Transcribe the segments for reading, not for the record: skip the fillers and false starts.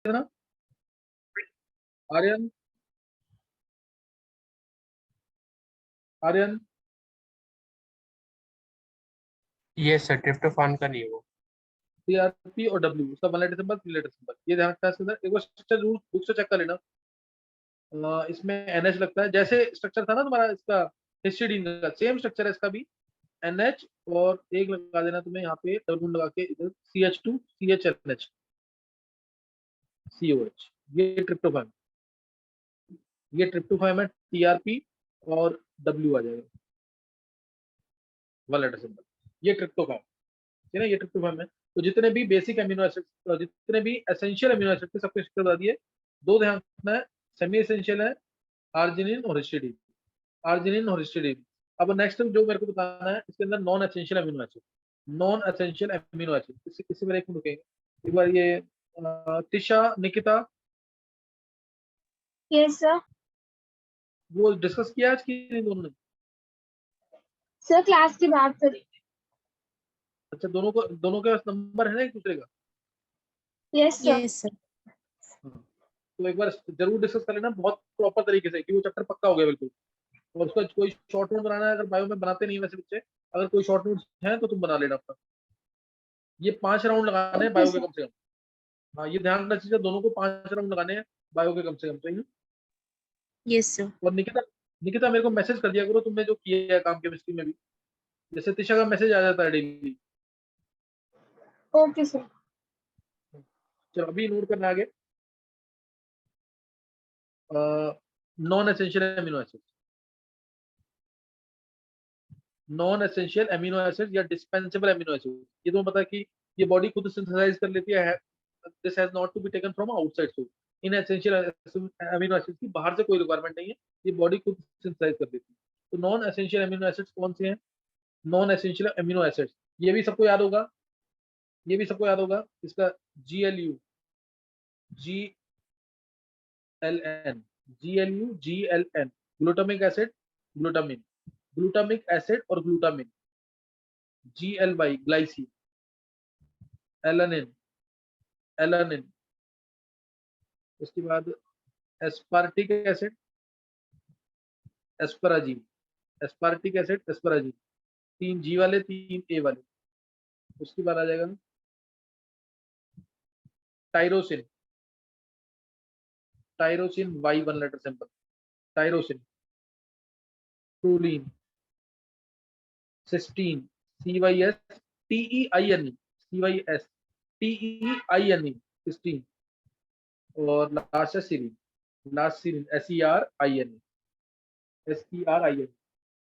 ना Aryan? Aryan yes sir, tryptophan का नहीं है वो। सीआरपी और डब्ल्यू उसका one letter symbol, three letter symbol, ये ध्यान रखना है इसके अंदर। एक बार स्ट्रक्चर रूल बुक से चेक कर लेना। इसमें एनएच लगता है, जैसे स्ट्रक्चर था ना तुम्हारा इसका हिस्टिडीन का, सेम स्ट्रक्चर है इसका भी, एनएच, और एक लगा देना तुम्हें यहाँ पे डबल लगा के इधर CH2 CHNH COH, ये ट्रिप्टोफैन, ये ट्रिप्टोफैन में TRP और W आ जाएगा वन लेटर सिंबल, ये ट्रिप्टोफैन है ना, ये ट्रिप्टोफैन है। तो जितने भी बेसिक अमीनो एसिड, जितने भी एसेंशियल अमीनो एसिड थे सबके स्ट्रक्चर बता दिए। दो ध्यान रखना है, सेमी एसेंशियल है आर्जिनिन और हिस्टिडीन, आर्जिनिन और हिस्टिडीन। अब नेक्स्ट जो मेरे को बताना है इसके अंदर non essential amino acid, non essential amino acid, इसी में एक मिनट रुकेंगे। एक बार ये तिशा निकिता, यस सर। वो डिस्कस किया आज की नहीं दोनों ने? सर क्लास की बात करी। अच्छा, दोनों के पास नंबर है ना एक दूसरे का? Yes sir. Yes sir. हाँ। तो एक बार जरूर डिस्कस कर लेना बहुत प्रॉपर तरीके से कि वो चैप्टर पक्का हो गया बिल्कुल। और उसका कोई शॉर्ट नोट बनाना है, अगर बायो में बनाते नहीं है वैसे बच्चे, अगर कोई शॉर्ट नोट्स हैं तो तुम बना लेना अपना। ये 5 राउंड लगाने हैं बायो के कम से कम। हाँ, ये ध्यान रखना चाहिए, दोनों को 5 राउंड लगाने हैं बायो के कम से कम, सही है। Yes sir. और निकिता, निकिता मेरे को मैसेज कर दिया करो तुमने जो किया है काम केमिस्ट्री में भी, जैसे तिशा का मैसेज आ जाता है डेली। Okay sir. चलो अभी नोट करना आगे। Non essential amino acid, non essential amino acid या डिस्पेंसेबल अमीनो एसिड, ये तुम्हें पता है कि ये बॉडी खुद सिंथेसाइज कर लेती है, this has not to be taken from outside source. इन एसेंशियल अमीनो एसिड की बाहर से कोई रिक्वायरमेंट नहीं है, ये बॉडी खुद सिंथेसाइज कर लेती है। तो नॉन एसेंशियल अमीनो एसिड्स कौन से हैं? नॉन एसेंशियल अमीनो एसिड्स, ये भी सबको याद होगा, ये भी सबको याद होगा, इसका GLU, GLN, GLN, glutamic acid, glutamine, glutamic acid और glutamine, GLY, glycine, alanine, alanine, उसके बाद aspartic acid, asparagine, aspartic acid, asparagine, 3 G वाले 3 A वाले। उसके बाद आ जाएगा tyrosine, tyrosine Y one letter symbol, tyrosine, proline, cysteine, CYSTEINE, CYSTEINE, cysteine, और लास्ट है serine, last serine SERIN,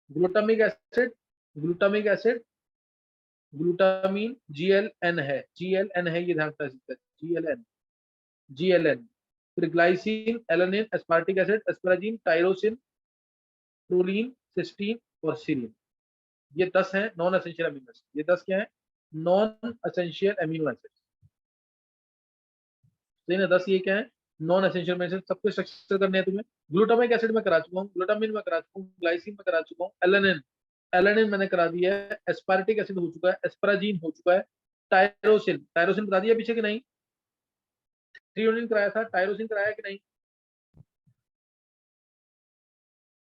glutamic acid, glutamic acid, glutamine GLN है, GLN है, ये ध्यान रखना है, GLN, GLN। फिर glycine, alanine, aspartic acid, asparagine, tyrosine, proline, cysteine और सीरीन। ये 10 हैं नॉन एसेंशियल अमीनो एसिड। ये 10 क्या है? नॉन एसेंशियल अमीनो एसिड, सही ना? 10 ये क्या है? Non essential amino acid. सबको स्ट्रक्चर करने हैं तुम्हें। ग्लूटामिक एसिड में करा चुका हूँ, ग्लूटामिन में करा चुका हूँ, ग्लाइसिन में करा चुका हूँ, एलानिन, एलानिन मैंने करा दिया है, एस्पार्टिक एसिड हो चुका है, एस्पराजीन हो चुका है, टायरोसिन, टायरोसिन बता दिया पीछे कि नहीं? थ्रियोनिन कराया था, टायरोसिन कराया कि नहीं?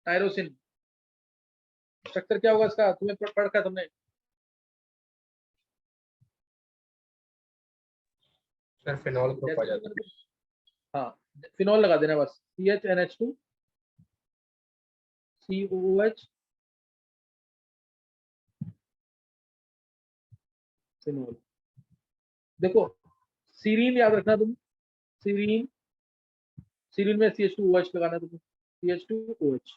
टायरोसिन स्ट्रक्चर क्या होगा इसका, तुम्हें पढ़ रखा है तुमने? सर फिनॉल ग्रुप आ जाता है। हाँ, फिनॉल लगा देना बस, CHNH2 COOH, फिनॉल। देखो सीरीन याद रखना तुम, सीरीन, सीरीन में CH2OH लगाना तुम, CH2OH,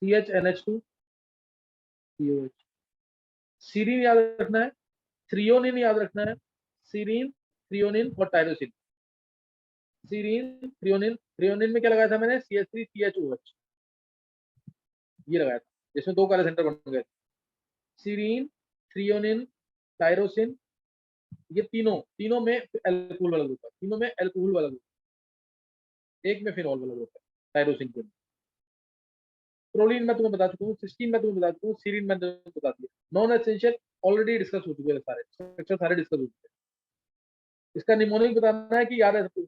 CHNH2 COH। सीरीन याद रखना है, थ्रियोनिन याद रखना है, सीरीन, थ्रियोनिन और टायरोसिन। सीरीन, थ्रियोनिन, थ्रियोनिन में क्या लगाया था मैंने? CH3CHOH, ये लगाया था जिसमें 2 काले सेंटर बन गए। सीरीन, थ्रियोनिन, टायरोसिन, ये तीनों, तीनों में एल्कोहल वाला ग्रुप है, तीनों में एल्कोहल वाला ग्रुप, एक में फिनॉल वाला ग्रुप है टायरोसिन के। प्रोलीन मैं तुम्हें बता चुका हूँ, सिस्टीन मैं तुम्हें बता चुका हूँ, सीरीन मैं तुम्हें बता दिया। नॉन एसेंशियल ऑलरेडी डिस्कस हो चुके हैं, सारे स्ट्रक्चर सारे डिस्कस हो चुके हैं। इसका निमोनिक बताना है कि याद है सबको?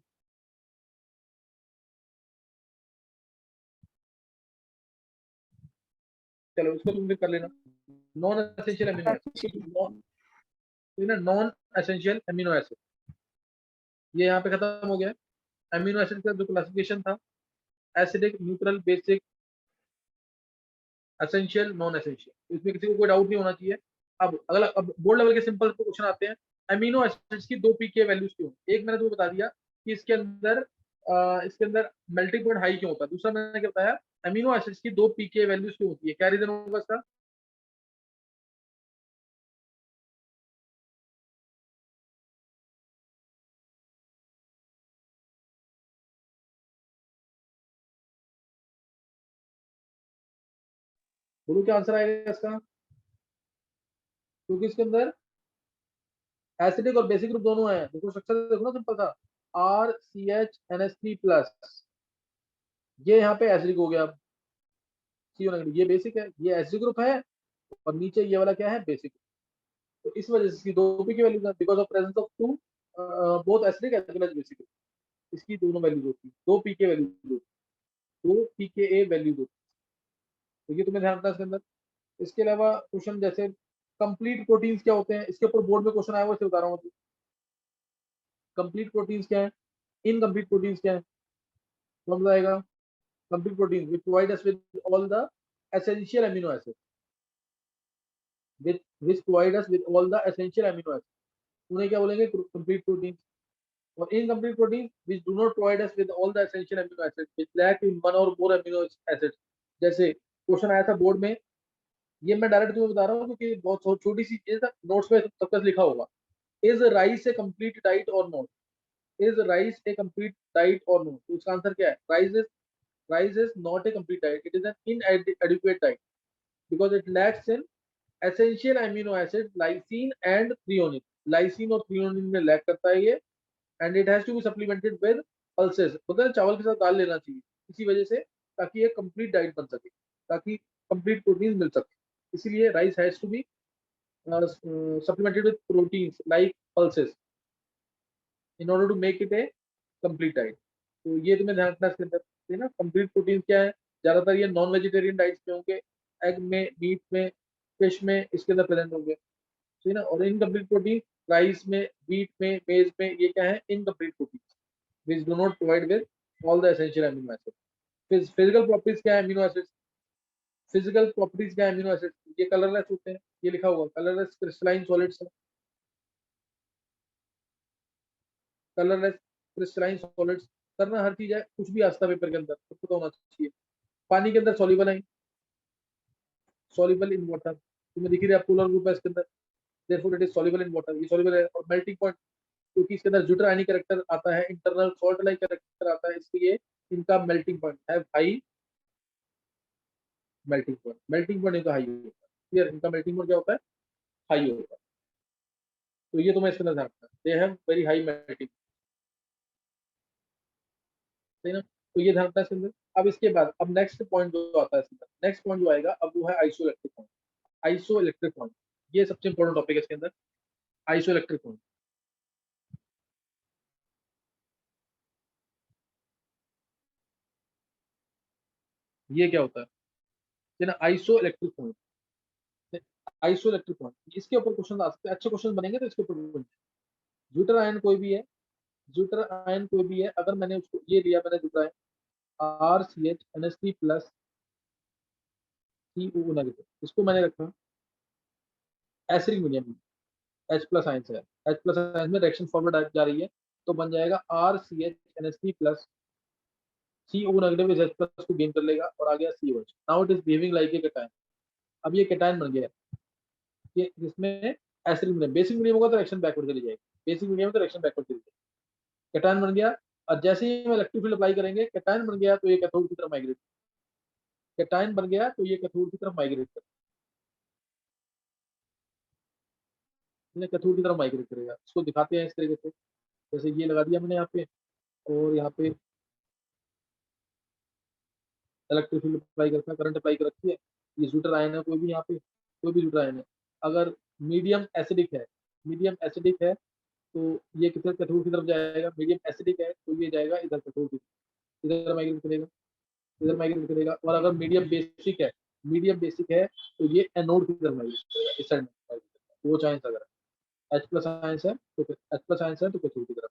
चलो उसको तुम भी कर लेना। Non essential amino acid, non essential amino acid, ये यहाँ पे खत्म हो गया। अमीनो एसिड का जो क्लासिफिकेशन था, acidic, neutral, basic, essential, non essential, इसमें किसी को कोई डाउट नहीं होना चाहिए। अब अगला, अब बोर्ड लेवल के सिंपल क्वेश्चन आते हैं। अमीनो एसिड्स की 2 पीके वैल्यूज क्यों? एक मैंने तुम्हें बता दिया कि इसके अंदर मेल्टिंग पॉइंट हाई क्यों होता है। दूसरा मैंने क्या बताया, अमीनो एसिड्स की 2 पीके वैल्यूज क्यों होती है, क्या रीजन होगा इसका? बोलो क्या आंसर आएगा इसका? क्योंकि इसके अंदर एसिडिक और बेसिक ग्रुप दोनों है। देखो स्ट्रक्चर देखो ना, सिंपल था, RCHNH3+, ये यहाँ पे एसिडिक हो गया, CO नेगेटिव, ये बेसिक है, ये एसिडिक ग्रुप है, और नीचे ये वाला क्या है, बेसिक। तो इस वजह से इसकी 2 पी की वैल्यू है, because of presence of to both acidic as well as basic, इसकी दोनों वैल्यूज होती है, 2 पी के वैल्यूज, 2 pKa वैल्यूज होती है। तो ये तुम्हें ध्यान रखना है इसके अंदर। इसके अलावा क्वेश्चन जैसे कंप्लीट प्रोटीन्स क्या होते हैं, इसके ऊपर बोर्ड में क्वेश्चन आया हुआ, इसे बता रहा हूँ। कंप्लीट प्रोटीन्स क्या है, इनकम्प्लीट प्रोटीन्स क्या है, कौन बताएगा? Complete protein which provide us with all the essential amino acid, which provide us with all the essential amino acids, उन्हें क्या बोलेंगे? Complete protein. और incomplete protein which do not provide us with all the essential amino acids, which lack in one or more amino acids। जैसे question आया था board में, ये मैं डायरेक्ट तुम्हें बता रहा हूँ क्योंकि बहुत छोटी सी चीज है, नोट्स में सब कुछ लिखा होगा। Is rice a complete diet or not? Is rice a complete diet or not? तो इसका आंसर क्या है? Rice is not a complete diet, it is an inadequate diet because it lacks in essential amino acids lysine and threonine। Lysine और threonine में lack करता है ये, and it has to be supplemented with pulses, होता है चावल के साथ दाल लेना चाहिए इसी वजह से, ताकि ये कंप्लीट डाइट बन सके, ताकि कंप्लीट प्रोटीन मिल सके। इसीलिए rice has to be supplemented with proteins like pulses in order to make it a complete diet। तो ये तुम्हें ध्यान रखना इसके अंदर, है ना। कंप्लीट प्रोटीन क्या है, ज्यादातर ये नॉन वेजिटेरियन डाइट्स में होंगे, एग में, मीट में, फिश में, इसके अंदर प्रेजेंट होंगे, ठीक है ना। और इनकम्प्लीट प्रोटीन राइस में, व्हीट में, मेज में, ये क्या है? Incomplete protein which do not provide with all the essential amino acids। Physical properties क्या है अमीनो एसिड्स? फिजिकल प्रॉपर्टीज क्या है अमीनो एसिड्स? ये कलरलेस होते हैं, ये लिखा हुआ कलरलेस क्रिस्टलाइन सॉलिड्स है, कलरलेस क्रिस्टलाइन सॉलिड्स। करना हर चीज है, कुछ भी आता पेपर के अंदर तो पता होना चाहिए। पानी के अंदर सॉल्युबल है, सॉल्युबल इन वाटर, तुम्हें दिख रही है पोलर ग्रुप है इसके अंदर, therefore it is soluble in water, ये सॉल्युबल है। और मेल्टिंग पॉइंट, क्योंकि इसके अंदर ज्यूटर आयनिक कैरेक्टर आता है, इंटरनल सॉल्ट लाइक कैरेक्टर आता है, इसलिए इनका मेल्टिंग पॉइंट है हाई, मेल्टिंग पॉइंट इनका हाई होता है। क्लियर? इनका मेल्टिंग पॉइंट क्या होता है? हाई होता है। तो ये तुम्हें इसके अंदर ध्यान रखना है, they have very high melting, सही ना। तो ये ध्यान रखना है इसके अंदर। अब इसके बाद अब नेक्स्ट पॉइंट जो आता है इसके अंदर, नेक्स्ट पॉइंट जो आएगा अब वो है आइसोइलेक्ट्रिक पॉइंट। आइसोइलेक्ट्रिक पॉइंट ये सबसे इंपॉर्टेंट टॉपिक है इसके अंदर, आइसोइलेक्ट्रिक पॉइंट। ये क्या होता है ना, आइसोइलेक्ट्रिक पॉइंट। आइसोइलेक्ट्रिक पॉइंट, इसके ऊपर क्वेश्चन आ सकते हैं, अच्छे क्वेश्चन बनेंगे तो इसके ऊपर। ज्यूटर आयन कोई भी है, ज्यूटर आयन कोई भी है, अगर मैंने उसको ये लिया, मैंने zwitter ion RCHNH3+ CO negative, इसको मैंने रखा एसिडिक मीडियम में, H+ आयन से, H+ आयन में रिएक्शन फॉरवर्ड जा रही है, तो बन जाएगा RCHNH3+ CO नेगेटिव इस H+ को गेन कर लेगा और आ गया COH। Now it is behaving like a cation. अब ये कैटायन बन गया, ये जिसमें एसिडिक मीडियम, बेसिक मीडियम होगा तो रिएक्शन बैकवर्ड चली जाएगी, बेसिक मीडियम तो रिएक्शन बैकवर्ड चली जाएगी। कैटायन बन गया, और जैसे ही हम इलेक्ट्रिक फील्ड अप्लाई करेंगे, कैटायन बन गया तो ये कैथोड की तरफ माइग्रेट, कैटायन बन गया तो ये कैथोड की तरफ माइग्रेट करेगा, कैथोड की तरफ माइग्रेट करेगा। इसको दिखाते हैं इस तरीके से, जैसे ये लगा दिया मैंने यहाँ पे, और यहाँ पे इलेक्ट्रिक फील्ड अप्लाई करता, करंट अप्लाई कर रखी है। ये ज्यूटर आयन है, कोई भी यहाँ पे कोई भी ज्यूटर आयन है, अगर मीडियम एसिडिक है, मीडियम एसिडिक है तो ये किधर कैथोड की तरफ जाएगा, मीडियम एसिडिक है तो ये जाएगा इधर कैथोड की तरफ, इधर माइग्रेट करेगा, इधर माइग्रेट करेगा। और अगर मीडियम बेसिक है तो ये एनोड की तरफ माइग्रेट करेगा, इस साइड माइग्रेट करेगा। वो चांस अगर H प्लस आयंस है तो कैथोड की तरफ।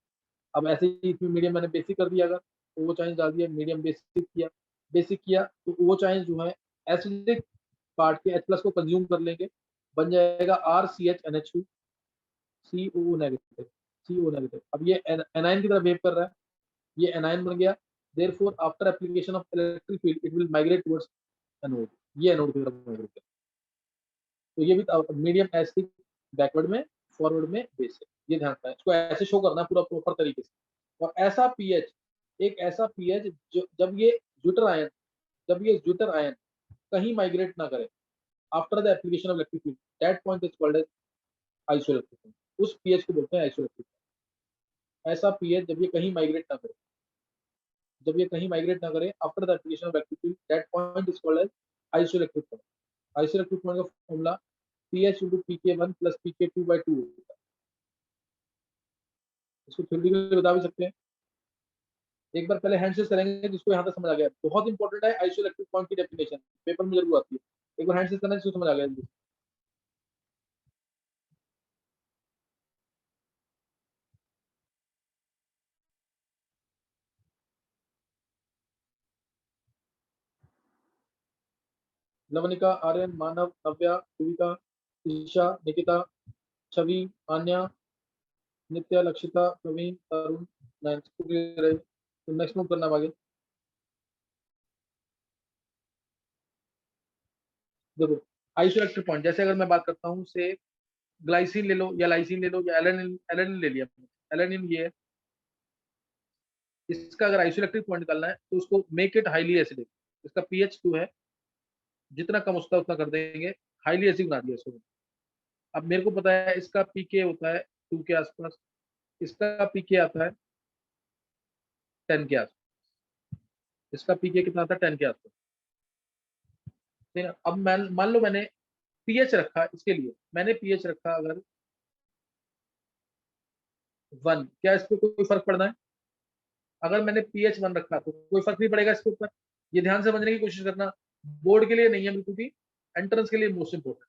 अब ऐसे ही इसमें मीडियम मैंने बेसिक कर दिया, अगर तो वो चांस डाल दिया, मीडियम बेसिक किया तो वो चांस जो है एसिडिक पार्ट के H प्लस को कंज्यूम कर लेंगे, बन जाएगा RCHNH2 CO नेगेटिव। अब ये एनायन की तरफ वेव कर रहा है, ये एनायन बन गया। Therefore after application of electric field it will migrate towards anode, ये एनोड की तरफ माइग्रेट करेगा। तो ये भी मीडियम एसिडिक बैकवर्ड में, फॉरवर्ड में बेसिक, ये ध्यान रखना है। इसको ऐसे शो करना पूरा प्रॉपर तरीके से। और ऐसा पीएच, एक ऐसा पीएच जब ये ज्यूटर आयन कहीं माइग्रेट ना करे after the application of electric field, that point is called as isoelectric point. उस पीएच को बोलते हैं आइसोइलेक्ट्रिक। ऐसा पीएच जब ये कहीं माइग्रेट ना करे after the application of electric field, that point is called as isoelectric point. Isoelectric point का formula pH into pK1 plus pK2/2 होता है। इसको थ्योरेटिकली बता भी सकते हैं। एक बार पहले हैंड से करेंगे जिसको यहाँ तक समझ आ गया। बहुत इंपॉर्टेंट है आइसोइलेक्ट्रिक पॉइंट की डेफिनेशन, पेपर में जरूर आती है। एक बार हैंड से करना जिसको समझ आ गया जल्दी। लवनिका, आर्यन, मानव, नव्या, युविका, ईशा, निकिता, छवि, आन्या, नित्या, लक्षिता, प्रवीण, तरुण, नयन। क्लियर है? तो नेक्स्ट मूव करना आगे। देखो आइसोइलेक्ट्रिक पॉइंट, जैसे अगर मैं बात करता हूँ से ग्लाइसिन ले लो या लाइसिन ले लो या एलेनिन ले लिया। एलेनिन ये है, इसका अगर आइसोइलेक्ट्रिक पॉइंट निकालना है तो उसको मेक इट हाईली एसिडिक। इसका पीएच 2 है, जितना कम उसका उतना कर देंगे, हाईली एसिडिक बना दिया इसको। अब मेरे को पता है इसका पीके होता है 2 के आसपास, इसका पीके आता है 10 के आसपास। इसका पीके कितना आता है? 10 के आसपास। ठीक है। अब मान लो मैंने पीएच रखा, इसके लिए मैंने पीएच रखा अगर 1, क्या इस पर कोई फर्क पड़ना है? अगर मैंने पीएच 1 रखा तो कोई फर्क नहीं पड़ेगा इसके ऊपर। ये ध्यान से समझने की कोशिश करना, बोर्ड के लिए नहीं है बिल्कुल भी, एंट्रेंस के लिए मोस्ट इंपोर्टेंट।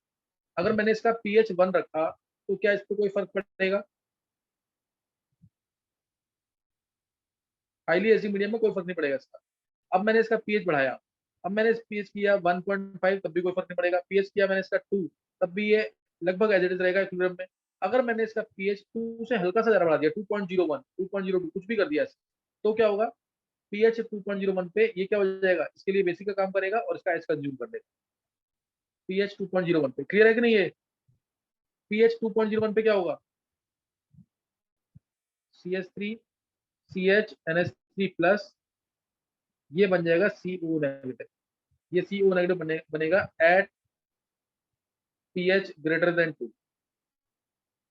अगर मैंने इसका पीएच 1 रखा तो क्या इस पर कोई फर्क पड़ेगा? हाईली एसिडिक मीडियम में कोई फर्क नहीं पड़ेगा इसका। अब मैंने इसका पीएच बढ़ाया, अब मैंने पीएच किया 1.5 तब भी कोई फर्क नहीं पड़ेगा। पीएच किया मैंने इसका 2 तब भी ये लगभग एज इट इज रहेगा इक्विलिब्रियम में। अगर मैंने इसका पीएच 2 से हल्का सा ज्यादा बढ़ा दिया, 2.01, 2.02 कुछ भी कर दिया तो क्या होगा? पीएच 2.01 पे ये क्या हो जाएगा? इसके लिए बेसिक का काम करेगा और इसका एच कंज्यूम कर लेगा। पीएच 2.01 पे क्लियर है कि नहीं? ये पीएच 2.01 पे क्या होगा? CH3 CHNH3 प्लस, ये बन जाएगा CO नेगेटिव। ये CO नेगेटिव बनेगा at pH greater than 2,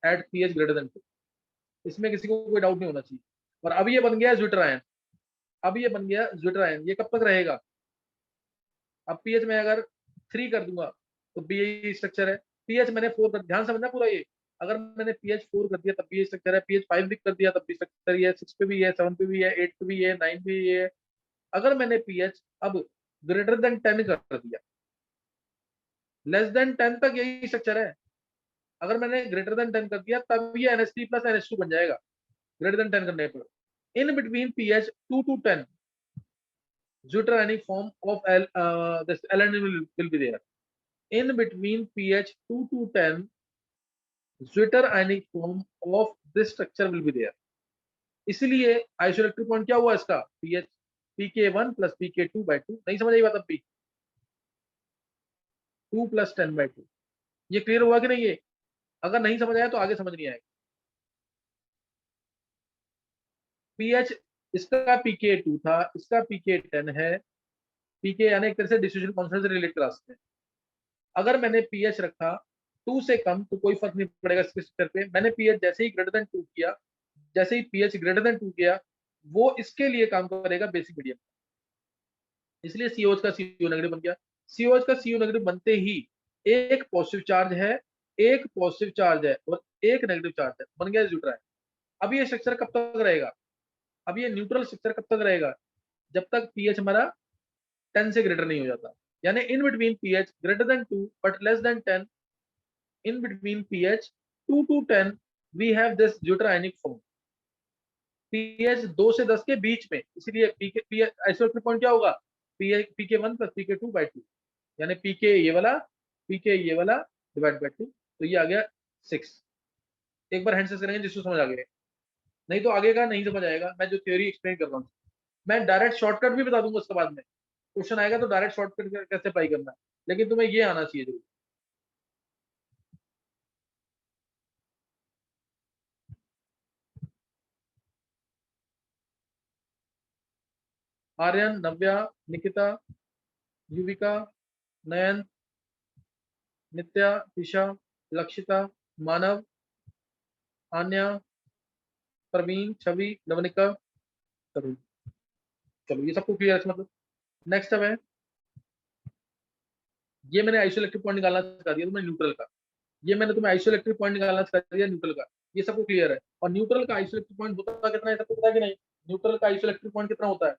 at pH greater than 2। इसमें किसी को कोई डाउट नहीं होना चाहिए। और अब ये बन गया ज्यूटर आयन। ये कब तक रहेगा? अब pH में अगर 3 कर दूंगा तो भी यही स्ट्रक्चर है। pH मैंने 4 कर, ध्यान समझना पूरा ये। अगर मैंने pH 4 कर दिया तब भी ये स्ट्रक्चर है, pH 5 भी कर दिया तब भी स्ट्रक्चर ये है, 6 पे भी है, 7 पे भी है, 8 पे भी है, 9 पे भी है। अगर मैंने pH अब ग्रेटर देन 10 कर दिया, लेस देन 10 तक यही स्ट्रक्चर है। अगर मैंने ग्रेटर देन 10 कर दिया तब ये NH3 प्लस NH2 बन जाएगा ग्रेटर देन 10 करने पर। In between pH 2 to 10 zwitterionic form of this alanine will be there. In between pH 2 to 10 zwitterionic form of this structure will be there. इसलिए isoelectric point क्या हुआ इसका? pH pK1 plus pK2/2। नहीं समझ आई बात? अब भी 2 plus 10/2। ये क्लियर हुआ कि नहीं? ये अगर नहीं समझ आया तो आगे समझ नहीं आएगा। pH इसका pK2 था, इसका pK10 है। pK यानी एक तरह से डिस्ट्रीब्यूशन कांस्टेंट से रिलेट करा सकते हैं। अगर मैंने pH रखा 2 से कम तो कोई फर्क नहीं पड़ेगा इसके स्ट्रक्चर पे। मैंने pH जैसे ही ग्रेटर देन 2 किया, जैसे ही pH ग्रेटर देन 2 किया, वो इसके लिए काम करेगा बेसिक मीडियम। इसलिए COH का CO नेगेटिव बन गया। COH का CO नेगेटिव बनते ही एक पॉजिटिव चार्ज है और एक नेगेटिव चार्ज है, बन गया ज्यूटर आयन। अब ये स्ट्रक्चर कब तक रहेगा, अब ये न्यूट्रल स्ट्रक्चर कब तक रहेगा, जब तक पीएच हमारा 10 से ग्रेटर नहीं हो जाता, यानी in between pH greater than 2 but less than 10, in between pH 2 to 10 we have this zwitterionic form, pH 2 से 10 के बीच में, इसलिए पीके आइसोलेटिव पॉइंट क्या होगा, पीके 1 प्लस पीके 2 बाई 2, यानी पीके ये वाला डिवाइड बाई 2, तो ये आ गया 6। एक बार हैंड से करेंगे जिसको समझ आ गया, नहीं तो आगे का नहीं समझ आएगा, मैं जो थ्योरी एक्सप्लेन कर रहा हूँ, मैं डायरेक्ट शॉर्टकट भी बता दूंगा उसके बाद में, क्वेश्चन आएगा तो डायरेक्ट शॉर्टकट कैसे अप्लाई करना है, लेकिन तुम्हें ये आना चाहिए जरूर। आर्यन, नव्या, निकिता, युविका, नयन, नित्या, ईशा, लक्षिता, मानव, आन्या, प्रवीण, छवि, नवनिका, तरुण। चलो ये सबको क्लियर है मतलब। नेक्स्ट है, ये मैंने आइसोइलेक्ट्रिक पॉइंट निकालना सिखा दिया तुम्हें न्यूट्रल का, ये मैंने तुम्हें आइसोइलेक्ट्रिक पॉइंट निकालना सिखा दिया न्यूट्रल का, ये सबको क्लियर है। और न्यूट्रल का आइसोइलेक्ट्रिक पॉइंट होता कितना है सबको पता है कि नहीं, न्यूट्रल का आइसोइलेक्ट्रिक पॉइंट कितना होता है,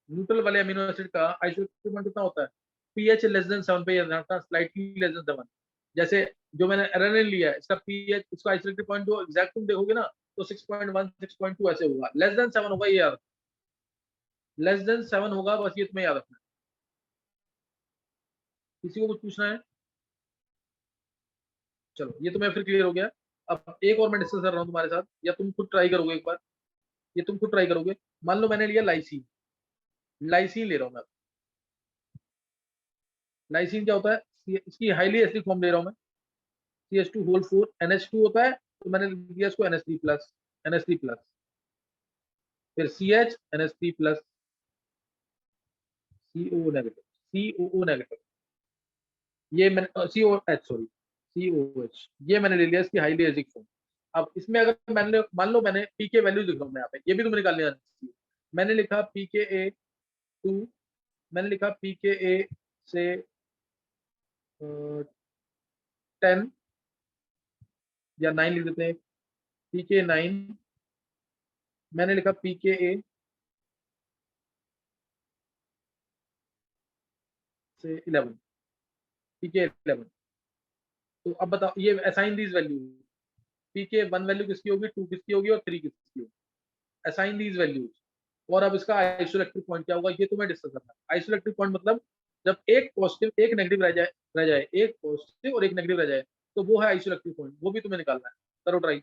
न्यूट्रल वाले अमीनो एसिड का आइसोइलेक्ट्रिक पॉइंट कितना होता है, पीएच लेस देन 7 पे या स्लाइटली लेस देन 7। जैसे जो मैंने एरेनिन लिया है, इसका पीएच, इसका आइसोइलेक्ट्रिक पॉइंट जो एग्जैक्ट तुम देखोगे ना तो 6.1 6.2 ऐसे होगा, लेस देन 7 होगा, ये याद, लेस देन 7 होगा, बस ये तुम्हें याद रखना है। किसी को कुछ पूछना है, चलो ये तुम्हें फिर क्लियर हो गया। अब एक और मैं डिस्कस कर रहा हूँ तुम्हारे साथ, या तुम खुद ट्राई करोगे एक बार, ये तुम खुद ट्राई करोगे। मान लो मैंने लिया लाइसिन, लाइसिन ले रहा हूँ मैं, लाइसिन क्या होता है, इसकी हाईली एसिडिक फॉर्म ले रहा हूँ मैं, CH2 होल 4 NH2 होता है, तो मैंने दिया इसको NH3 प्लस, NH3 प्लस, फिर CH NH3 plus, CO negative, COO negative, ये मैंने COH सॉरी, COH, ये मैंने ले लिया इसकी हाईली एसिडिक फॉर्म। अब इसमें अगर मैंने मान लो मैंने पीके वैल्यू लिख रहा हूँ मैं यहाँ पे, ये भी तुम्हें निकालने आनी चाहिए। मैंने लिखा PKA 2, मैंने लिखा PKA से 10 या 9 लिख देते हैं, PK9, मैंने लिखा PKA से 11, PK11। तो अब बताओ ये assign these value, PK1 value किसकी होगी, 2 किसकी होगी और 3 किसकी होगी, असाइन दीज वैल्यूज। और अब इसका आइसोइलेक्ट्रिक पॉइंट क्या होगा ये तुम्हें डिस्कस करना है। आइसोइलेक्ट्रिक पॉइंट मतलब जब एक पॉजिटिव एक नेगेटिव रह जाए, एक पॉजिटिव और एक नेगेटिव रह जाए, तो वो है आइसोइलेक्ट्रिक पॉइंट, वो भी तुम्हें निकालना है। करो ट्राई।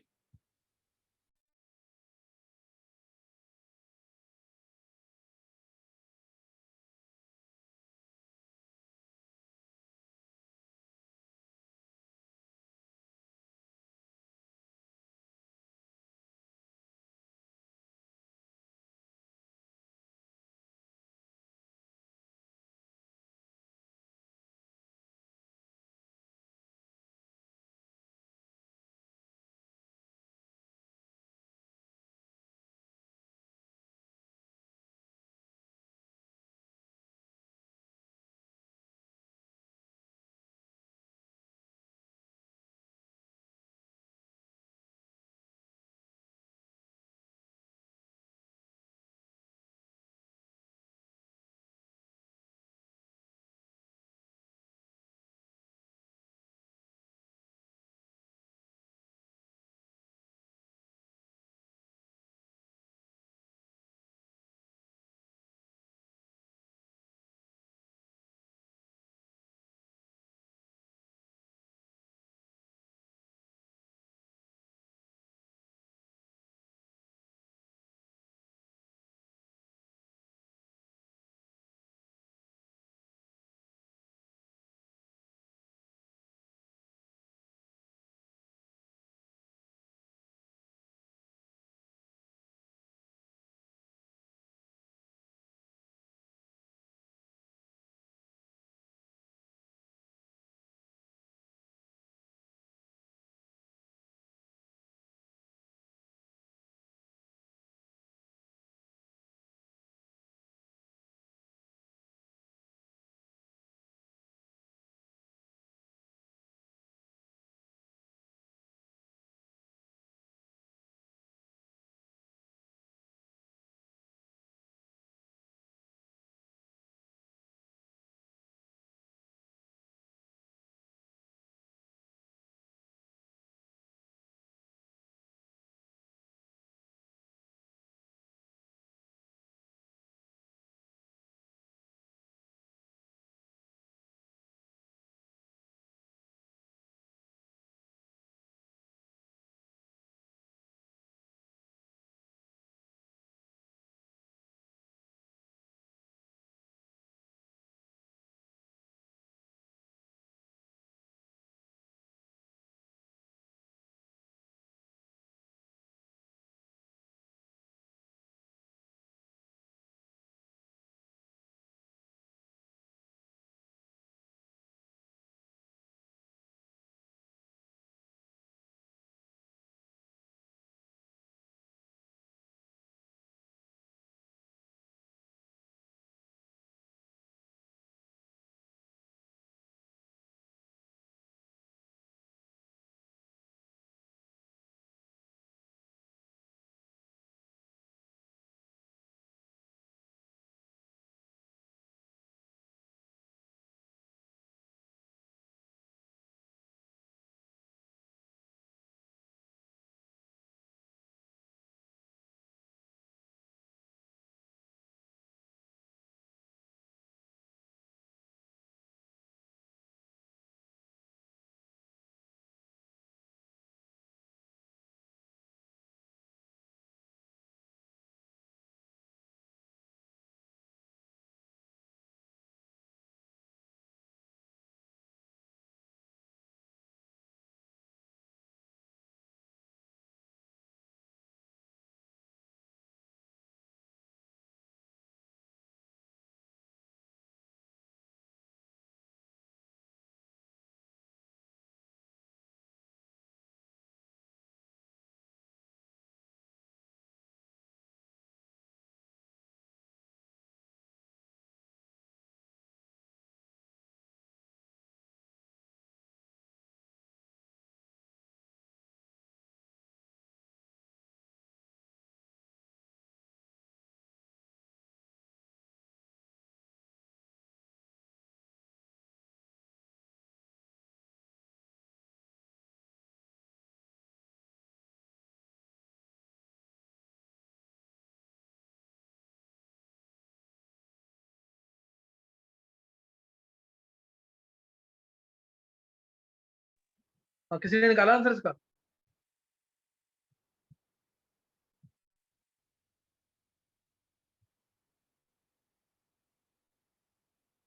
हाँ, किसी ने निकाला आंसर इसका?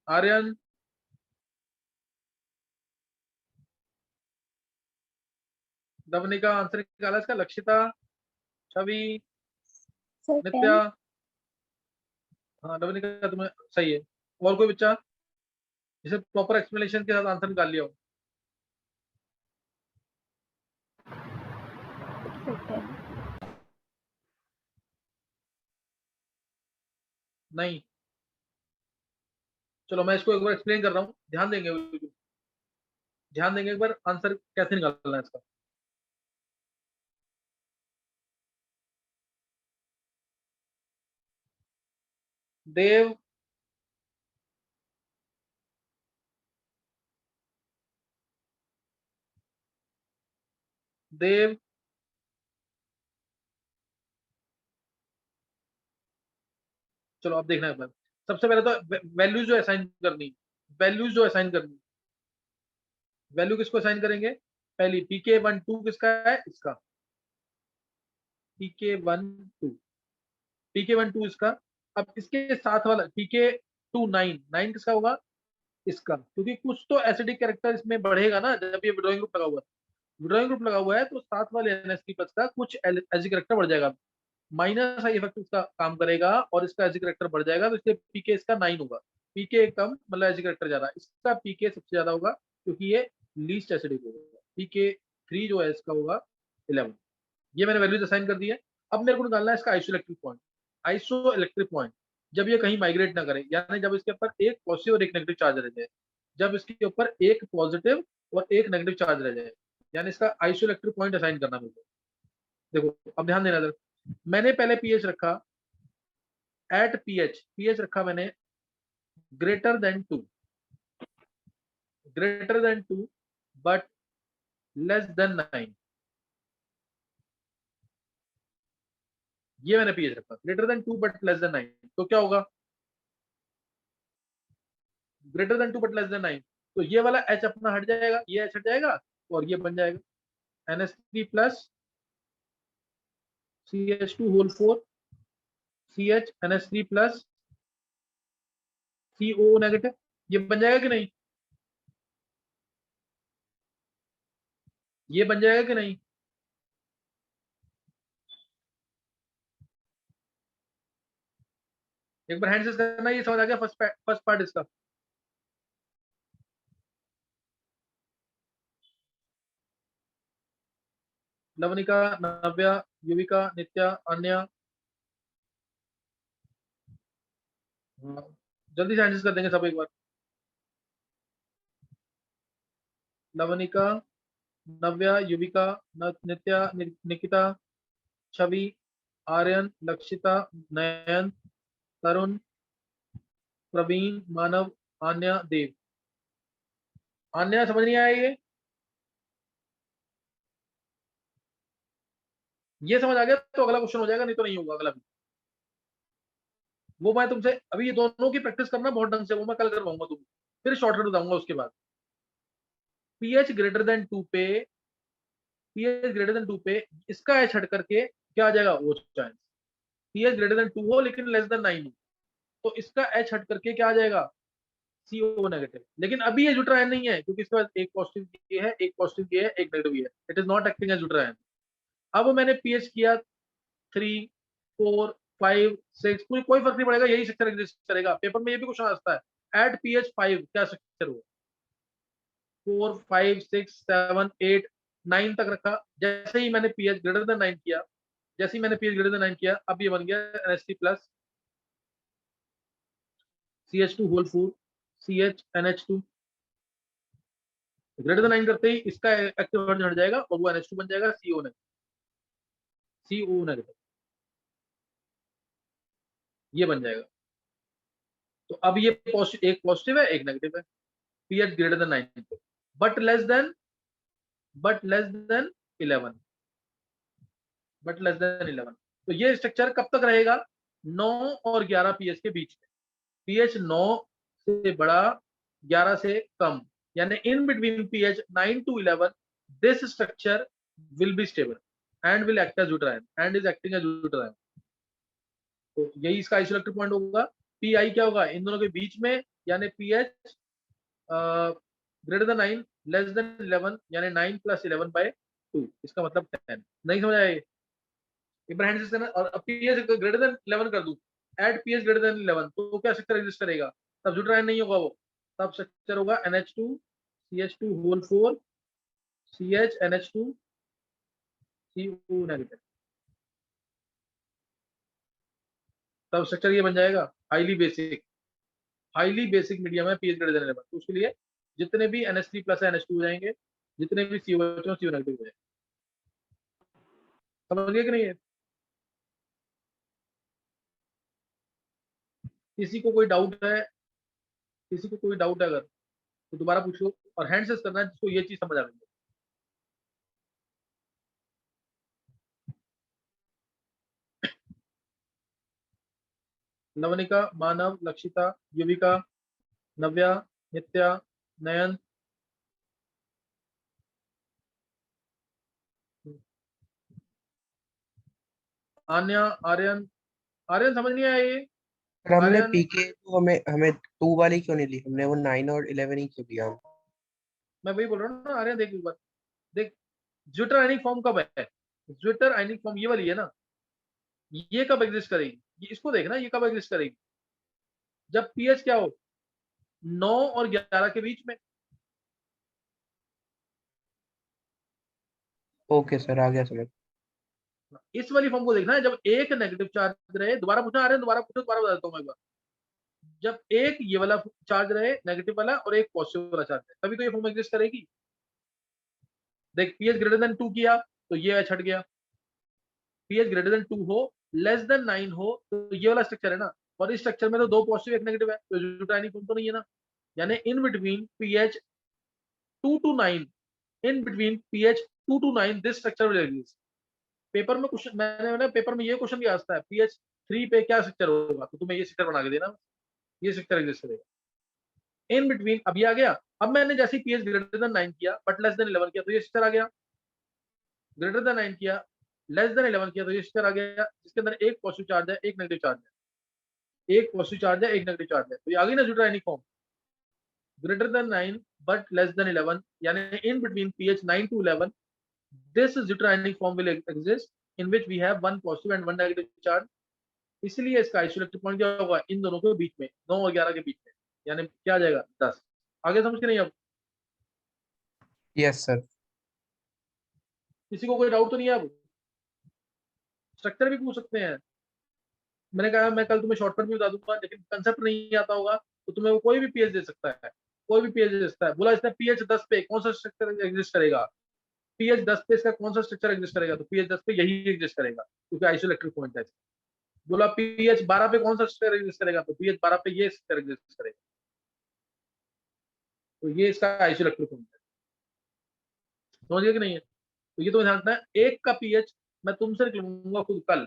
आर्यन, दवनिका आंसर निकाला इसका? लक्षिता, छवि, सर नित्या? हाँ दवनिका तुम्हें सही है। और कोई बच्चा जिसे प्रॉपर एक्सप्लेनेशन के साथ आंसर निकाल लिया हो? नहीं? चलो मैं इसको एक बार एक्सप्लेन कर रहा हूँ, ध्यान देंगे, ध्यान देंगे एक बार आंसर कैसे निकालना है इसका। देव, देव, चलो अब देखना है एक बार। सबसे पहले तो वैल्यूज जो असाइन करनी, वैल्यूज जो असाइन करनी, वैल्यू किसको असाइन करेंगे? पहली pk12 किसका है? इसका pk12, pk12 इसका। अब इसके साथ वाला pk29, 9 किसका होगा? इसका, क्योंकि कुछ तो एसिडिक कैरेक्टर इसमें बढ़ेगा ना जब ये विड्रॉइंग ग्रुप लगा हुआ है। विड्रॉइंग ग्रुप लगा हुआ है तो साथ वाले NH3+ का कुछ एसिडिक कैरेक्टर बढ़ जाएगा, माइनस आई इफेक्ट उसका काम करेगा और इसका एसिडिक कैरेक्टर बढ़ जाएगा, तो इसलिए पीके इसका 9 होगा। पीके कम मतलब एसिडिक कैरेक्टर ज्यादा, इसका पीके सबसे ज्यादा होगा क्योंकि ये लीस्ट एसिडिक होगा। pk3 जो है इसका होगा 11। ये मैंने वैल्यूज असाइन कर दी है। अब मेरे को निकालना है इसका आइसोइलेक्ट्रिक पॉइंट। आइसोइलेक्ट्रिक पॉइंट जब ये कहीं माइग्रेट ना करे, यानी जब इसके ऊपर एक पॉजिटिव और एक नेगेटिव चार्ज रह जाए, जब इसके ऊपर एक पॉजिटिव और एक नेगेटिव चार्ज रह जाए, यानी इसका आइसोइलेक्ट्रिक पॉइंट असाइन करना मुझे। देखो अब ध्यान देना, मैंने पहले पीएच रखा एट पीएच रखा मैंने greater than 2, greater than 2 but less then 9। ये मैंने पीएच रखा greater than 2 but less then 9, तो क्या होगा? Greater than 2 but less then 9, तो ये वाला H अपना हट जाएगा, ये H हट जाएगा और ये बन जाएगा NH3+ CH2 whole 4 CH NH3+ CO negative. ये बन जाएगा कि नहीं? ये बन जाएगा कि नहीं? एक बार हैंड से करना, ये समझ आ गया फर्स्ट पार्ट इसका? लवनिका, नव्या, युविका, नित्या, अन्या, हाँ, जल्दी से आंसर कर देंगे सब एक बार। लवनिका, नव्या, युविका, नित्या, निकिता, छवि, आर्यन, लक्षिता, नयन, तरुण, प्रवीण, मानव, आन्या, देव। आन्या समझ नहीं आया ये समझ आ गया तो अगला क्वेश्चन हो जाएगा, नहीं तो नहीं होगा अगला भी। वो मैं तुमसे अभी ये दोनों की प्रैक्टिस करना बहुत ढंग से, वो मैं कल करवाऊंगा तुम, फिर शॉर्टकट बताऊंगा उसके बाद। पीएच ग्रेटर देन 2 पे, पीएच ग्रेटर देन 2 पे इसका एच हट करके क्या आ जाएगा? वो चांस पीएच ग्रेटर देन 2 हो लेकिन लेस देन 9 हो, तो इसका एच हट करके क्या आ जाएगा? CO negative. लेकिन अभी ये ड्यूटरायन नहीं है क्योंकि इसके पास एक पॉजिटिव ये है, एक पॉजिटिव ये है, एक नेगेटिव ये है। It is not acting as zwitterion. अब मैंने पीएच किया 3, 4, 5, 6, कोई फर्क नहीं पड़ेगा, यही स्ट्रक्चर एग्जिस्ट करेगा। पेपर में ये भी क्वेश्चन आता है एट पीएच 5 क्या स्ट्रक्चर हो? 4, 5, 6, 7, 8, 9 तक रखा। जैसे ही मैंने पीएच ग्रेटर देन 9 किया, जैसे ही मैंने पीएच ग्रेटर देन 9 किया, अब ये बन गया NH3+ CH2 whole 4 CH NH2। Greater than 9 करते ही इसका एक्टिव वर्जन हट जाएगा और वो NH2 बन जाएगा CO नेगेटिव, ये बन जाएगा। तो अब ये एक पॉजिटिव है, एक नेगेटिव है, पीएच ग्रेटर देन 9 पे, but less than 11, but less than 11। तो ये स्ट्रक्चर कब तक रहेगा? 9 और 11 पीएच के बीच में। पीएच 9 से बड़ा, 11 से कम, यानी in between pH 9 to 11 this structure will be stable and will act as deuterion and is acting as deuterion. तो यही इसका आइसोइलेक्ट्रिक पॉइंट होगा. पी आई क्या होगा इन दोनों के बीच में, यानी pH greater than 9 less than 11, यानी 9 + 11/2. इसका मतलब 10. नहीं समझ आया? एक बार हैंड से करना. और पीएच ग्रेटर देन 11 कर दूं, एट पीएच ग्रेटर देन 11, तो क्या स्ट्रक्चर एग्जिस्ट करेगा? तब ड्यूटेराइन नहीं होगा वो, तब स्ट्रक्चर होगा NH2 CH2 whole 4 CH NH2 CO negative. तब स्ट्रक्चर ये बन जाएगा हाईली बेसिक मीडियम है पीएच ग्रेटर देन 11. तो उसके लिए जितने भी NH3+ है NH2 हो जाएंगे, जितने भी COH हो CO नेगेटिव हो जाएंगे. समझ गए कि नहीं है? किसी को कोई डाउट है अगर, तो दोबारा पूछो. और हैंड से करना है जिसको ये चीज समझ आ रही है. नवनिका, मानव, लक्षिता, युविका, नव्या, नित्या, नयन, आन्या, आर्यन समझ नहीं आया ये? सर हमने आर्यन, पीके तो हमें 2 वाली क्यों नहीं ली, हमने वो 9 और 11 ही क्यों लिया? मैं वही बोल रहा हूँ ना. आर्यन देख एक बार, देख ज्विटर आयनिक फॉर्म कब है? ज्विटर आयनिक फॉर्म ये वाली है ना, ये कब एग्जिस्ट करेगी? इसको देखना, ये कब एग्जिस्ट करेगी? जब पीएच क्या हो 9 और 11 के बीच में. ओके सर, आ गया समझ. इस वाली फॉर्म को देखना है जब एक नेगेटिव चार्ज रहे. दोबारा पूछना आ रहे हैं, दोबारा पूछो, दोबारा बता देता हूँ मैं एक बार. जब एक ये वाला चार्ज रहे नेगेटिव वाला और एक पॉजिटिव वाला चार्ज है, तभी तो ये फॉर्म एग्जिस्ट करेगी. देख पीएच ग्रेटर देन 2 किया तो ये हट गया. पीएच ग्रेटर देन 2 हो, लेस देन 9 हो, तो ये वाला स्ट्रक्चर है ना. और इस स्ट्रक्चर में तो 2 पॉजिटिव 1 नेगेटिव है, तो ज्यूटाइनिक फॉर्म तो नहीं है ना. यानी in between pH 2 to 9, in between pH 2 to 9 this structure will exist. Paper में क्वेश्चन मैंने पेपर में ये क्वेश्चन भी आता है, पीएच 3 पे क्या स्ट्रक्चर होगा, तो तुम्हें ये स्ट्रक्चर बना के देना, ये स्ट्रक्चर एग्जिस्ट करेगा. इन बिटवीन अब ये आ गया. अब मैंने जैसे पीएच ग्रेटर देन 9 किया बट लेस देन 11 किया तो ये स्ट्रक्चर आ गया. ग्रेटर देन 9 किया, लेस देन 11 किया तो ये स्ट्रक्चर आ गया, जिसके अंदर एक पॉजिटिव चार्ज है एक नेगेटिव चार्ज है, एक पॉजिटिव चार्ज है एक नेगेटिव चार्ज है. तो ये आ गई ना zwitterionic form. Greater than 9 but less than 11, यानी in between pH 9 to 11 this zwitterionic form will exist in which we have one positive and one negative charge. इसलिए इसका आइसोइलेक्ट्रिक पॉइंट क्या होगा इन दोनों के बीच में, 9 और 11 के बीच में, यानी क्या आ जाएगा 10. आगे समझ के नहीं? अब यस सर. किसी को कोई डाउट तो नहीं है? अब स्ट्रक्चर भी पूछ सकते हैं. मैंने कहा मैं कल तुम्हें शॉर्टकट भी बता दूंगा, लेकिन कंसेप्ट नहीं आता होगा तो तुम्हें वो कोई भी पीएच दे सकता है, कोई भी पीएच दे सकता है. बोला इसने पीएच 10 पे कौन सा स्ट्रक्चर एग्जिस्ट करेगा, पीएच 10 पे इसका कौन सा स्ट्रक्चर एग्जिस्ट करेगा, तो पीएच 10 पे यही एग्जिस्ट करेगा क्योंकि आइसोइलेक्ट्रिक पॉइंट है. बोला पीएच 12 पे कौन सा स्ट्रक्चर एग्जिस्ट करेगा, तो पीएच 12 पे ये स्ट्रक्चर एग्जिस्ट करेगा. तो ये इसका आइसोइलेक्ट्रिक पॉइंट है. समझ गए कि नहीं है? तो ये तुम्हें ध्यान रखना है. एक का पीएच मैं तुमसे निकलूंगा खुद कल,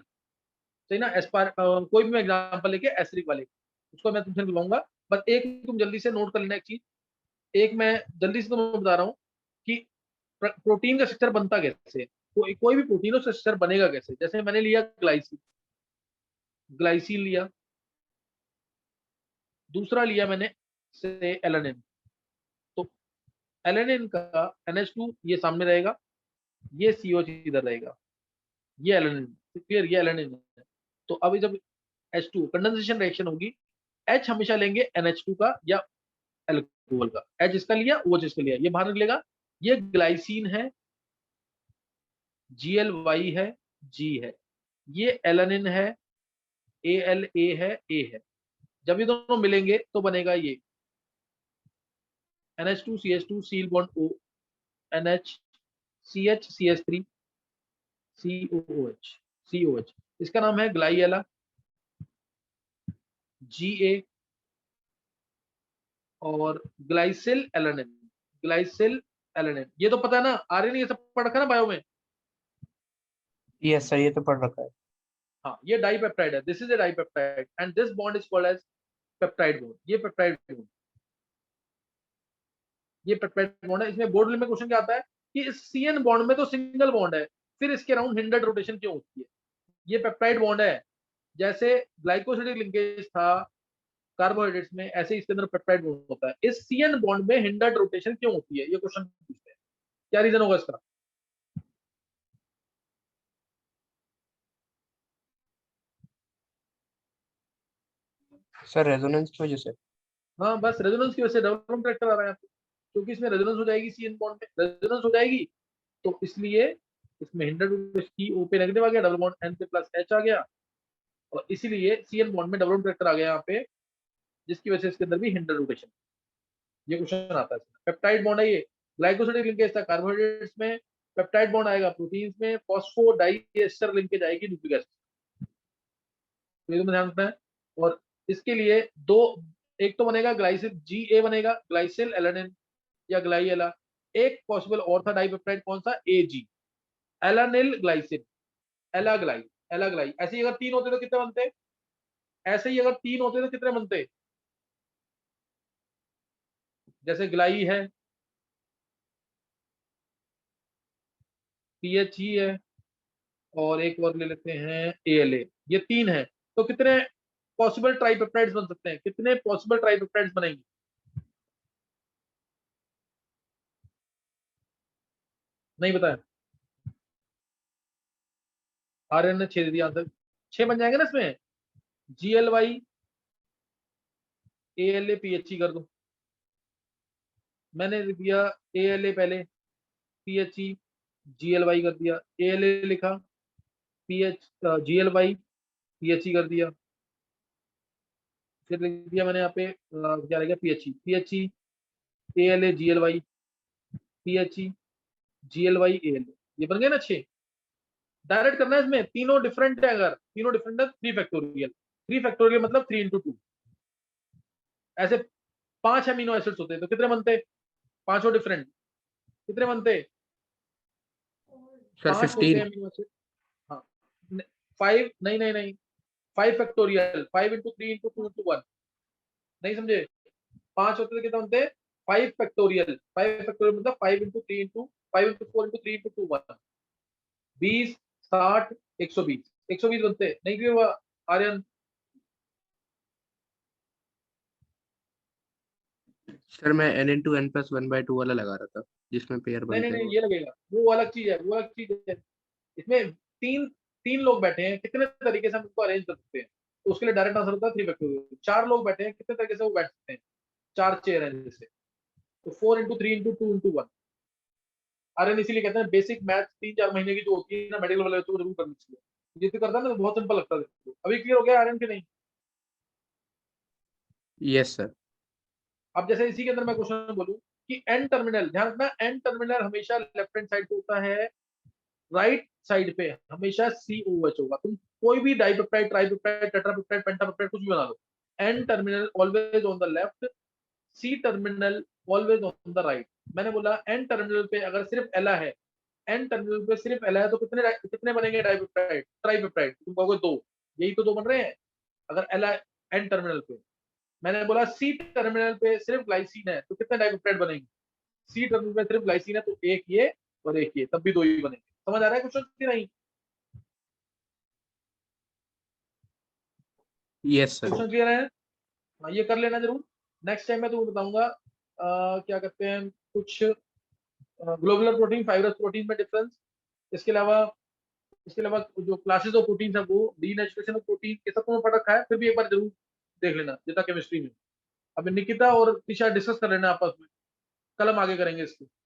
सही ना. एस्पार कोई भी मैं एग्जांपल लेके एसिडिक वाले उसको मैं तुमसे निकलवाऊंगा. बस एक तुम जल्दी से नोट कर लेना एक चीज. एक मैं जल्दी से तुम्हें बता रहा हूँ कि प्रोटीन का स्ट्रक्चर बनता कैसे, कोई भी प्रोटीन उसका स्ट्रक्चर बनेगा कैसे. जैसे मैंने लिया ग्लाइसिन लिया, दूसरा लिया मैंने से एलानिन. तो एलानिन का NH2 ये सामने रहेगा, ये COH इधर रहेगा, ये एलानिन. क्लियर? ये एलानिन है. तो अभी जब H2 कंडेंसेशन रिएक्शन होगी, H हमेशा लेंगे NH2 का या अल्कोहल का. H इसका लिया, OH इसका लिया, ये बाहर निकलेगा. ये ग्लाइसिन है, GLY है, G है. ये एलानिन है, ALA है, A है. जब ये दोनों मिलेंगे तो बनेगा ये NH2 CH2 seal bond O, NH CH CH3 COH. इसका नाम है ग्लाइएला, GA. और ग्लाइसिल एलानिन ये तो पता है ना. आर्यन ये सब पढ़ रखा है ना बायो में. यस सर, ये तो पढ़ रखा है. हाँ, ये डाइपेप्टाइड है. This is a dipeptide and this bond is called as peptide bond. ये पेप्टाइड बॉन्ड है. इसमें बोर्ड में क्वेश्चन क्या आता है, कि इस CN बॉन्ड में तो सिंगल बॉन्ड है, फिर इसके अराउंड हिंडर्ड रोटेशन क्यों होती है? ये पेप्टाइड बॉन्ड है, जैसे ग्लाइकोसिडिक लिंकेज था कार्बोहाइड्रेट्स में, ऐसे इसके अंदर पेप्टाइड बॉन्ड होता है। इस CN बॉन्ड में हिंडर्ड रोटेशन क्यों होती है? ये क्वेश्चन पूछते हैं, क्या रीजन होगा इसका? सर रेजोनेंस की वजह से। हाँ बस रेजोनेंस की वजह से डबल बॉन्ड करेक्टर आ रहा है यहाँ पे, क्योंकि इसमें रेजोनेंस हो जाएगी CN बॉन्ड में, रेजोनेंस हो जाएगी तो इसलिए इसमें हिंडर्ड की O पे नेगेटिव आ गया, डबल बॉन्ड N पे प्लस H आ गया, और इसीलिए CN बॉन्ड में डबल बॉन्ड करेक्टर आ गया यहाँ पे, जिसकी वजह से इसके अंदर भी हिंडर्ड रोटेशन। ये क्वेश्चन आता है। पेप्टाइड बॉन्ड है ये, ग्लाइकोसिडिक लिंकेज था कार्बोहाइड्रेट्स में, पेप्टाइड बॉन्ड आएगा प्रोटीन्स में, फॉस्फोडाइएस्टर लिंकेज आएगी न्यूक्लिक एसिड। तो ये तो ध्यान रखना है। और इसके लिए दो, एक तो बनेगा ग्लाइसिल GA बनेगा, ग्लाइसिल एलानिन या ग्लाइएला। एक पॉसिबल और था डाइपेप्टाइड, कौन सा? AG, alanyl glycine, ala gly, ala gly. ऐसे ही अगर तीन होते तो कितने बनते? ऐसे ही अगर तीन होते तो कितने बनते? जैसे ग्लाई है, PHE है, और एक और ले लेते हैं ALA, ये तीन है, तो कितने पॉसिबल ट्राइपेप्टाइड्स बन सकते हैं? कितने पॉसिबल ट्राइपेप्टाइड्स बनेंगे? नहीं बताया? आर्यन ने 6 दे दिया आंसर, 6 बन जाएंगे ना इसमें। GLY ALA PHE कर दो, मैंने लिख दिया ALA पहले, PHE GLY कर दिया, ALA लिखा, GLY PHE कर दिया, फिर लिख दिया मैंने यहाँ पे क्या रहेगा? PHE ALA GLY, PHE GLY ALA, ये बन गए ना 6। डायरेक्ट करना है इसमें, तीनों डिफरेंट है, अगर तीनों डिफरेंट है 3 फैक्टोरियल, 3 फैक्टोरियल मतलब 3 into 2। ऐसे 5 अमीनो एसिड्स होते हैं तो कितने बनते? पांचों डिफरेंट, कितने बनते? सर 5 होते हैं 15। Amino acid. हाँ 5, नहीं नहीं नहीं, 5 फैक्टोरियल, 5 into 3 into 2 into 1, नहीं समझे? 5 होते तो कितने बनते? 5 फैक्टोरियल, 5 फैक्टोरियल मतलब 5 into 3 into 5 into 4 into 3 into 2 1, 20, 60, 120, 120 बनते। नहीं क्लियर हुआ आर्यन? सर मैं n into n plus 1/2 वाला लगा रहा था, जिसमें पेयर नहीं नहीं बनते हैं। नहीं, ये लगेगा, वो अलग चीज है, वो अलग चीज है। इसमें तीन तीन लोग बैठे हैं, कितने तरीके से हम इसको अरेंज कर सकते हैं? तो उसके लिए डायरेक्ट आंसर होता है 3 फैक्टोरियल। 4 लोग बैठे हैं, कितने तरीके से वो बैठ सकते हैं? 4 चेयर है जैसे, तो 4 into 3 into 2 into 1। आर्यन इसीलिए कहते हैं बेसिक मैथ 3-4 महीने की जो होती है ना मेडिकल वाले बच्चों को जरूर करनी चाहिए। ये तो करता है ना तो बहुत सिंपल लगता है। अभी क्लियर हो गया आर्यन के नहीं? Yes sir. अब जैसे इसी के अंदर मैं क्वेश्चन बोलूं कि एन टर्मिनल, ध्यान रखना, एन टर्मिनल हमेशा लेफ्ट हैंड साइड पे होता है, राइट साइड पे हमेशा COH होगा। तुम कोई भी डाइपेप्टाइड, ट्राइपेप्टाइड, टेट्रापेप्टाइड, पेंटापेप्टाइड कुछ भी बना लो, N terminal always on the left, C terminal always on the right. मैंने बोला एन टर्मिनल पे अगर सिर्फ एला है, एन टर्मिनल पे सिर्फ एला है तो कितने कितने बनेंगे डाइपेप्टाइड, ट्राइपेप्टाइड? तुम कहोगे 2, यही तो 2 बन रहे हैं अगर एला एन टर्मिनल पे। मैंने बोला सी टर्मिनल पे सिर्फ ग्लाइसिन है तो कितने डाइपेप्टाइड बनेंगे? सी टर्मिनल पे सिर्फ ग्लाइसिन है तो एक ये और एक ये, तब भी 2 ही बनेंगे। समझ आ रहा है क्वेश्चन कि नहीं? Yes sir. क्वेश्चन क्लियर है? हाँ, ये कर लेना जरूर। नेक्स्ट टाइम मैं तुम्हें बताऊंगा क्या कहते हैं कुछ ग्लोबुलर प्रोटीन, फाइब्रस प्रोटीन में डिफरेंस। इसके अलावा जो क्लासेस ऑफ प्रोटीन है वो डीनेचुरेशन ऑफ प्रोटीन, ये सब तुम्हें पढ़ रखा है, फिर भी एक बार जरूर देख लेना जितना केमिस्ट्री में। अब निकिता और तिशा डिस्कस कर लेना आपस में, कल हम आगे करेंगे इसको।